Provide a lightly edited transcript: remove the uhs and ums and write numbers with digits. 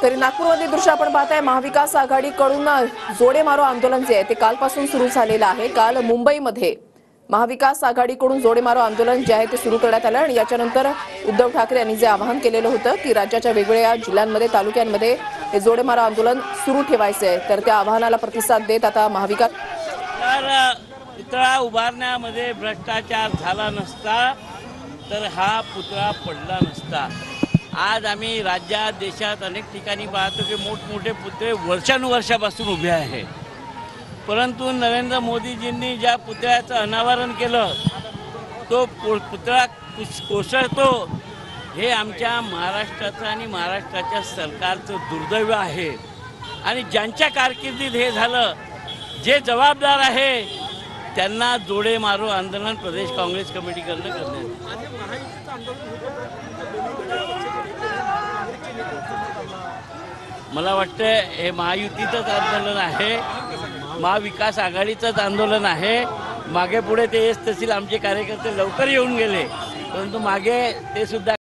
तरी नागपूरमध्ये दृश्य आपण पाहताय महाविकास आघाडीकडून जोडे मारो आंदोलन जे आहे ते कालपासून सुरू झालेलं आहे। काल मुंबईमध्ये महाविकास आघाडीकडून जोडे मारो आंदोलन जे आहे ते सुरू करण्यात आलं आणि याच्यानंतर उद्धव ठाकरे यांनी जे आवाहन केलेलं होतं की राज्याच्या वेगवेगळ्या जिल्ह्यांमध्ये तालुक्यांमध्ये हे जोडे मारो आंदोलन सुरू ठेवायचे आहे, तर त्या आवाहनाला प्रतिसाद देत आता महाविकास पुतळा उभारण्यामध्ये भ्रष्टाचार झाला नसता तर हा पुतळा पडला नसता। आज आम्ही राज्यात देशात अनेक ठिकाणी पाहतो की मोठमोठे पुतळे वर्षानुवर्षापासून उभे आहेत, परंतु नरेंद्र मोदीजींनी ज्या पुतळ्याचं अनावरण केलं तो पुतळा कोसळतो हे आमच्या महाराष्ट्राचं आणि महाराष्ट्राच्या सरकारचं दुर्दैव आहे। आणि ज्यांच्या कारकिर्दीत हे झालं, जे जबाबदार आहे त्यांना जोडे मारो आंदोलन प्रदेश काँग्रेस कमिटीकडून करण्यात। मला वाटतं हे महायुतीचंच आंदोलन आहे, महाविकास आघाडीचंच आंदोलन आहे। मागे पुढे ते तहसील आमचे कार्यकर्ते लवकर येऊन गेले, परंतु मागे ते सुद्धा